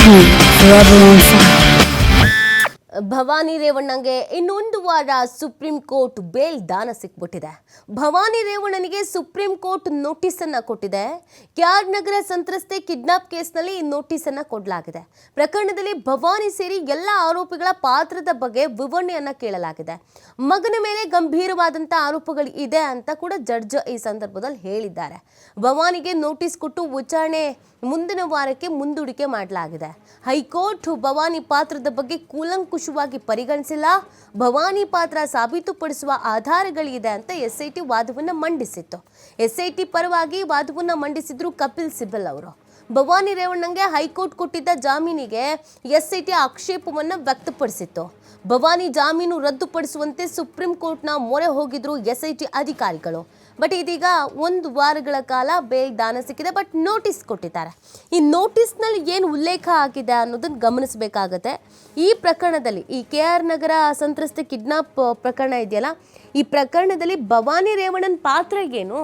TV, forever on fire. Bhavani ರೇವಣ್ಣಂಗೆ ಇನ್ನೊಂದು ವಾರ supreme court bale ದಾನ ಸಿಕ್ಬಿಟ್ಟಿದೆ. ಭವಾನಿ ರೇವಣ್ಣನಿಗೆ ಸುಪ್ರೀಂ ಕೋರ್ಟ್ ನೋಟಿಸ್ ಅನ್ನ ಕೊಟ್ಟಿದೆ. ಕೆಆರ್ ನಗರ ಸಂತ್ರಸ್ತೆ ಕಿಡ್ನಾಪ್ ಕೇಸ್ನಲ್ಲಿ ಈ ನೋಟಿಸ್ ಅನ್ನ ಕೊಡಲಾಗಿದೆ. ಪ್ರಕರಣದಲ್ಲಿ ಭವಾನಿ ಸೇರಿ ಎಲ್ಲ ಆರೋಪಿಗಳ ಪಾತ್ರದ ಬಗ್ಗೆ ವಿವರಣೆಯನ್ನ ಕೇಳಲಾಗಿದೆ. ಮಗನ ಮೇಲೆ ಗಂಭೀರವಾದಂತಹ ಆರೋಪಗಳು ಇದೆ ಅಂತ ಕೂಡ ಜಡ್ಜ್ ಈ ಸಂದರ್ಭದಲ್ಲಿ ಹೇಳಿದ್ದಾರೆ. ಭವಾನಿಗೆ ನೋಟಿಸ್ ಕೊಟ್ಟು ವಿಚಾರಣೆ ಮುಂದಿನ ವಾರಕ್ಕೆ ಮುಂದೂಡಿಕೆ ಮಾಡಲಾಗಿದೆ. ಹೈಕೋರ್ಟ್ ಭವಾನಿ ಪಾತ್ರದ ಬಗ್ಗೆ ಕೂಲಂಕುಷವಾಗಿ ಪರಿಗಣಿಸಿಲ್ಲ. ಭವಾನಿ ಪಾತ್ರ ಸಾಬೀತುಪಡಿಸುವ ಆಧಾರಗಳಿದೆ ಅಂತ ಎಸ್ಐಟಿ ವಾದವನ್ನು ಮಂಡಿಸಿತ್ತು. ಎಸ್ಐಟಿ ಪರವಾಗಿ ವಾದವನ್ನು ಮಂಡಿಸಿದ್ರು ಕಪಿಲ್ ಸಿಬಲ್ ಅವರು. ಭವಾನಿ ರೇವಣ್ಣಂಗೆ ಹೈಕೋರ್ಟ್ ಕೊಟ್ಟಿದ್ದ ಜಾಮೀನಿಗೆ ಎಸ್ಐಟಿ ಆಕ್ಷೇಪವನ್ನು ವ್ಯಕ್ತಪಡಿಸಿತ್ತು. ಭವಾನಿ ಜಾಮೀನು ರದ್ದುಪಡಿಸುವಂತೆ ಸುಪ್ರೀಂ ಕೋರ್ಟ್ನ ಮೊರೆ ಹೋಗಿದ್ರು ಎಸ್ಐಟಿ ಅಧಿಕಾರಿಗಳು. ಬಟ್ ಇದೀಗ ಒಂದು ವಾರಗಳ ಕಾಲ ಬೇಲ್ ದಾನ ಸಿಕ್ಕಿದೆ. ಬಟ್ ನೋಟಿಸ್ ಕೊಟ್ಟಿದ್ದಾರೆ. ಈ ನೋಟಿಸ್ನಲ್ಲಿ ಏನು ಉಲ್ಲೇಖ ಆಗಿದೆ ಅನ್ನೋದನ್ನು ಗಮನಿಸಬೇಕಾಗತ್ತೆ. ಈ ಪ್ರಕರಣದಲ್ಲಿ ಈ ಕೆಆರ್ ನಗರ ಸಂತ್ರಸ್ತೆ ಕಿಡ್ನಾಪ್ ಪ್ರಕರಣ ಇದೆಯಲ್ಲ, ಈ ಪ್ರಕರಣದಲ್ಲಿ ಭವಾನಿ ರೇವಣ್ಣನ ಪಾತ್ರ ಏನು,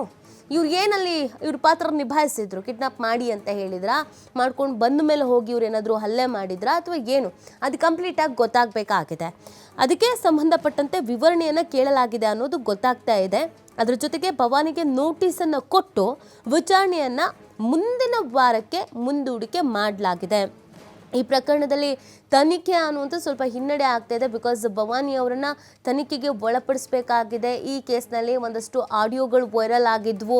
ಇವ್ರ ಪಾತ್ರ ನಿಭಾಯಿಸಿದ್ರು, ಕಿಡ್ನಾಪ್ ಮಾಡಿ ಅಂತ ಹೇಳಿದ್ರ, ಮಾಡ್ಕೊಂಡು ಬಂದ ಮೇಲೆ ಹೋಗಿ ಇವ್ರು ಏನಾದರೂ ಹಲ್ಲೆ ಮಾಡಿದ್ರಾ ಅಥವಾ ಏನು, ಅದು ಕಂಪ್ಲೀಟಾಗಿ ಗೊತ್ತಾಗಬೇಕಾಗಿದೆ. ಅದಕ್ಕೆ ಸಂಬಂಧಪಟ್ಟಂತೆ ವಿವರಣೆಯನ್ನು ಕೇಳಲಾಗಿದೆ ಅನ್ನೋದು ಗೊತ್ತಾಗ್ತಾ ಇದೆ. ಅದರ ಜೊತೆಗೆ ಭವಾನಿಗೆ ನೋಟಿಸನ್ನು ಕೊಟ್ಟು ವಿಚಾರಣೆಯನ್ನು ಮುಂದಿನ ವಾರಕ್ಕೆ ಮುಂದೂಡಿಕೆ ಮಾಡಲಾಗಿದೆ. ಈ ಪ್ರಕರಣದಲ್ಲಿ ತನಿಖೆ ಅನ್ನುವಂಥ ಸ್ವಲ್ಪ ಹಿನ್ನಡೆ ಆಗ್ತಾ ಇದೆ. ಬಿಕಾಸ್ ಭವಾನಿ ಅವರನ್ನ ತನಿಖೆಗೆ ಒಳಪಡಿಸಬೇಕಾಗಿದೆ. ಈ ಕೇಸ್ನಲ್ಲಿ ಒಂದಷ್ಟು ಆಡಿಯೋಗಳು ವೈರಲ್ ಆಗಿದ್ವು.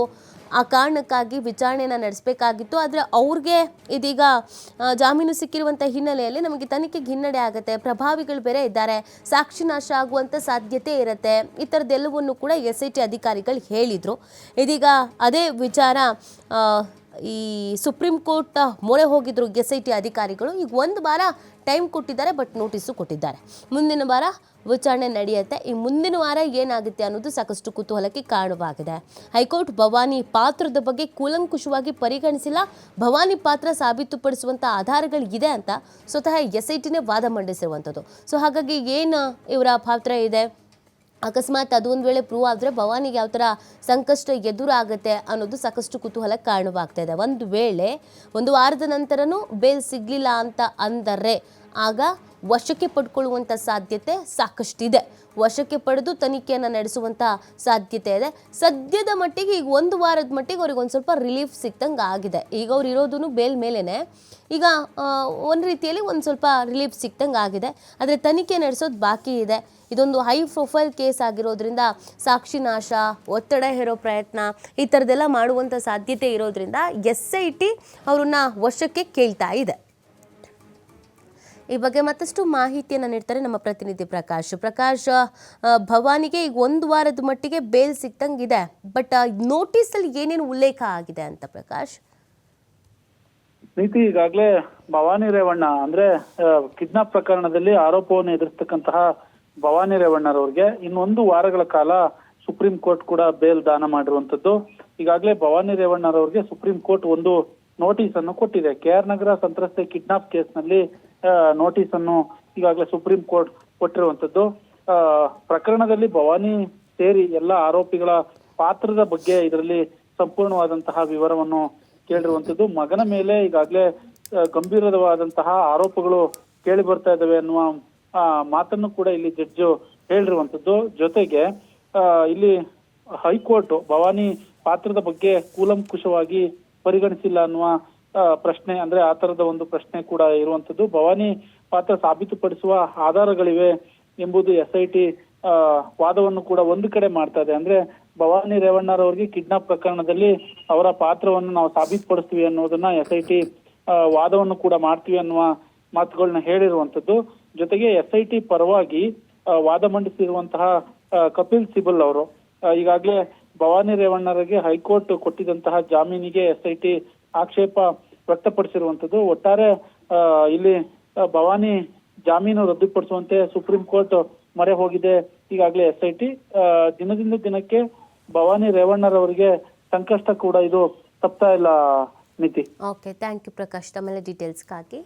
ಆ ಕಾರಣಕ್ಕಾಗಿ ವಿಚಾರಣೆಯನ್ನು ನಡೆಸಬೇಕಾಗಿತ್ತು. ಆದರೆ ಅವ್ರಿಗೆ ಇದೀಗ ಜಾಮೀನು ಸಿಕ್ಕಿರುವಂಥ ಹಿನ್ನೆಲೆಯಲ್ಲಿ ನಮಗೆ ತನಿಖೆಗೆ ಹಿನ್ನಡೆ ಆಗುತ್ತೆ. ಪ್ರಭಾವಿಗಳು ಬೇರೆ ಇದ್ದಾರೆ, ಸಾಕ್ಷಿ ನಾಶ ಆಗುವಂಥ ಸಾಧ್ಯತೆ ಇರುತ್ತೆ. ಈ ಥರದ್ದೆಲ್ಲವನ್ನು ಕೂಡ ಎಸ್ಐಟಿ ಅಧಿಕಾರಿಗಳು ಹೇಳಿದರು. ಇದೀಗ ಅದೇ ವಿಚಾರ ಈ ಸುಪ್ರೀಂ ಕೋರ್ಟ್ ಮೊರೆ ಹೋಗಿದ್ರು ಎಸ್ಐಟಿ ಅಧಿಕಾರಿಗಳು. ಈಗ ಒಂದು ವಾರ ಟೈಮ್ ಕೊಟ್ಟಿದ್ದಾರೆ, ಬಟ್ ನೋಟಿಸು ಕೊಟ್ಟಿದ್ದಾರೆ. ಮುಂದಿನ ವಾರ ವಿಚಾರಣೆ ನಡೆಯುತ್ತೆ. ಈ ಮುಂದಿನ ವಾರ ಏನಾಗುತ್ತೆ ಅನ್ನೋದು ಸಾಕಷ್ಟು ಕುತೂಹಲಕ್ಕೆ ಕಾರಣವಾಗಿದೆ. ಹೈಕೋರ್ಟ್ ಭವಾನಿ ಪಾತ್ರದ ಬಗ್ಗೆ ಕೂಲಂಕುಷವಾಗಿ ಪರಿಗಣಿಸಿಲ್ಲ. ಭವಾನಿ ಪಾತ್ರ ಸಾಬೀತುಪಡಿಸುವಂಥ ಆಧಾರಗಳು ಇದೆ ಅಂತ ಸ್ವತಃ ಎಸ್ಐಟಿನೇ ವಾದ ಮಂಡಿಸಿರುವಂಥದ್ದು. ಸೊ ಹಾಗಾಗಿ ಏನು ಇವರ ಪಾತ್ರ ಇದೆ, ಅಕಸ್ಮಾತ್ ಅದು ಒಂದು ವೇಳೆ ಪ್ರೂವ್ ಆದರೆ ಭವಾನಿಗೆ ಯಾವ ಥರ ಸಂಕಷ್ಟ ಎದುರಾಗುತ್ತೆ ಅನ್ನೋದು ಸಾಕಷ್ಟು ಕುತೂಹಲಕ್ಕೆ ಕಾರಣವಾಗ್ತಾ ಇದೆ. ಒಂದು ವೇಳೆ ಒಂದು ವಾರದ ನಂತರನೂ ಬೇಲ್ ಸಿಗಲಿಲ್ಲ ಅಂತ ಅಂದರೆ ಆಗ ವಶಕ್ಕೆ ಪಡ್ಕೊಳ್ಳುವಂಥ ಸಾಧ್ಯತೆ ಸಾಕಷ್ಟಿದೆ. ವಶಕ್ಕೆ ಪಡೆದು ತನಿಖೆಯನ್ನು ನಡೆಸುವಂಥ ಸಾಧ್ಯತೆ ಇದೆ. ಸದ್ಯದ ಮಟ್ಟಿಗೆ ಈಗ ಒಂದು ವಾರದ ಮಟ್ಟಿಗೆ ಅವ್ರಿಗೆ ಒಂದು ಸ್ವಲ್ಪ ರಿಲೀಫ್ ಸಿಕ್ತಂಗೆ ಆಗಿದೆ. ಈಗ ಅವ್ರು ಇರೋದು ಬೇಲ್ ಮೇಲೇ, ಈಗ ಒಂದು ರೀತಿಯಲ್ಲಿ ಒಂದು ಸ್ವಲ್ಪ ರಿಲೀಫ್ ಸಿಕ್ತಂಗೆ ಆಗಿದೆ. ಆದರೆ ತನಿಖೆ ನಡೆಸೋದು ಬಾಕಿ ಇದೆ. ಇದೊಂದು ಹೈ ಪ್ರೊಫೈಲ್ ಕೇಸ್ ಆಗಿರೋದ್ರಿಂದ ಸಾಕ್ಷಿ ನಾಶ, ಒತ್ತಡ ಹೇರೋ ಪ್ರಯತ್ನ, ಈ ಥರದ್ದೆಲ್ಲ ಮಾಡುವಂಥ ಸಾಧ್ಯತೆ ಇರೋದ್ರಿಂದ ಎಸ್ಐಟಿ ಅವ್ರನ್ನ ವಶಕ್ಕೆ ಕೇಳ್ತಾ ಇದೆ. ಈ ಬಗ್ಗೆ ಮತ್ತಷ್ಟು ಮಾಹಿತಿಯನ್ನು ನೀಡ್ತಾರೆ ನಮ್ಮ ಪ್ರತಿನಿಧಿ ಪ್ರಕಾಶ್. ಭವಾನಿಗೆ ಈಗ ಒಂದು ವಾರದ ಮಟ್ಟಿಗೆ ಬೇಲ್ ಸಿಕ್ತಂಗಿದೆ. ಬಟ್ ನೋಟಿಸಲ್ಲಿ ಏನೇನು ಉಲ್ಲೇಖ ಆಗಿದೆ ಅಂತ ಪ್ರಕಾಶ್? ನೀತಿ, ಈಗಾಗಲೇ ಭವಾನಿ ರೇವಣ್ಣ ಅಂದ್ರೆ ಕಿಡ್ನಾಪ್ ಪ್ರಕರಣದಲ್ಲಿ ಆರೋಪವನ್ನು ಎದುರಿಸ್ತಕ್ಕಂತಹ ಭವಾನಿ ರೇವಣ್ಣರವ್ರಿಗೆ ಇನ್ನೊಂದು ವಾರಗಳ ಕಾಲ ಸುಪ್ರೀಂ ಕೋರ್ಟ್ ಕೂಡ ಬೇಲ್ ದಾನ ಮಾಡಿರುವಂತದ್ದು. ಈಗಾಗಲೇ ಭವಾನಿ ರೇವಣ್ಣರವ್ರಿಗೆ ಸುಪ್ರೀಂ ಕೋರ್ಟ್ ಒಂದು ನೋಟಿಸ್ ಅನ್ನು ಕೊಟ್ಟಿದೆ. ಕೆಆರ್ ನಗರ ಸಂತ್ರಸ್ತೆ ಕಿಡ್ನಾಪ್ ಕೇಸ್ನಲ್ಲಿ ನೋಟಿಸ್ ಅನ್ನು ಈಗಾಗಲೇ ಸುಪ್ರೀಂ ಕೋರ್ಟ್ ಕೊಟ್ಟಿರುವಂತದ್ದು. ಪ್ರಕರಣದಲ್ಲಿ ಭವಾನಿ ಸೇರಿ ಎಲ್ಲ ಆರೋಪಿಗಳ ಪಾತ್ರದ ಬಗ್ಗೆ ಇದರಲ್ಲಿ ಸಂಪೂರ್ಣವಾದಂತಹ ವಿವರವನ್ನು ಕೇಳಿರುವಂತದ್ದು. ಮಗನ ಮೇಲೆ ಈಗಾಗಲೇ ಗಂಭೀರವಾದಂತಹ ಆರೋಪಗಳು ಕೇಳಿ ಬರ್ತಾ ಇದ್ದಾವೆ ಅನ್ನುವ ಮಾತನ್ನು ಕೂಡ ಇಲ್ಲಿ ಜಡ್ಜ್ ಹೇಳಿರುವಂತದ್ದು. ಜೊತೆಗೆ ಇಲ್ಲಿ ಹೈಕೋರ್ಟ್ ಭವಾನಿ ಪಾತ್ರದ ಬಗ್ಗೆ ಕೂಲಂಕುಷವಾಗಿ ಪರಿಗಣಿಸಿಲ್ಲ ಅನ್ನುವ ಪ್ರಶ್ನೆ, ಅಂದ್ರೆ ಆ ತರದ ಒಂದು ಪ್ರಶ್ನೆ ಕೂಡ ಇರುವಂತದ್ದು. ಭವಾನಿ ಪಾತ್ರ ಸಾಬೀತುಪಡಿಸುವ ಆಧಾರಗಳಿವೆ ಎಂಬುದು ಎಸ್ಐಟಿ ವಾದವನ್ನು ಕೂಡ ಒಂದು ಕಡೆ ಮಾಡ್ತಾ ಇದೆ. ಅಂದ್ರೆ ಭವಾನಿ ರೇವಣ್ಣರವ್ರಿಗೆ ಕಿಡ್ನಾಪ್ ಪ್ರಕರಣದಲ್ಲಿ ಅವರ ಪಾತ್ರವನ್ನು ನಾವು ಸಾಬೀತುಪಡಿಸ್ತೀವಿ ಅನ್ನೋದನ್ನ ಎಸ್ಐಟಿ ವಾದವನ್ನು ಕೂಡ ಮಾಡ್ತೀವಿ ಅನ್ನುವ ಮಾತುಗಳನ್ನ ಹೇಳಿರುವಂತದ್ದು. ಜೊತೆಗೆ ಎಸ್ಐಟಿ ಪರವಾಗಿ ವಾದ ಮಂಡಿಸಿರುವಂತಹ ಕಪಿಲ್ ಸಿಬಲ್ ಅವರು ಈಗಾಗಲೇ ಭವಾನಿ ರೇವಣ್ಣರಿಗೆ ಹೈಕೋರ್ಟ್ ಕೊಟ್ಟಿದ್ದಂತಹ ಜಾಮೀನಿಗೆ ಎಸ್ಐಟಿ ಆಕ್ಷೇಪ ವ್ಯಕ್ತಪಡಿಸಿರುವಂತದ್ದು. ಒಟ್ಟಾರೆ ಇಲ್ಲಿ ಭವಾನಿ ಜಾಮೀನು ರದ್ದುಪಡಿಸುವಂತೆ ಸುಪ್ರೀಂ ಕೋರ್ಟ್ ಮೊರೆ ಹೋಗಿದೆ ಈಗಾಗಲೇ ಎಸ್ಐಟಿ. ದಿನದಿಂದ ದಿನಕ್ಕೆ ಭವಾನಿ ರೇವಣ್ಣರವರಿಗೆ ಸಂಕಷ್ಟ ಕೂಡ ಇದು ತಪ್ತಾ ಇಲ್ಲ ನೀತಿ. ಓಕೆ, ಥ್ಯಾಂಕ್ ಯು ಪ್ರಕಾಶ್ ತಮ್ಮೆಲ್ಲ ಡೀಟೇಲ್ಸ್ಗಾಗಿ.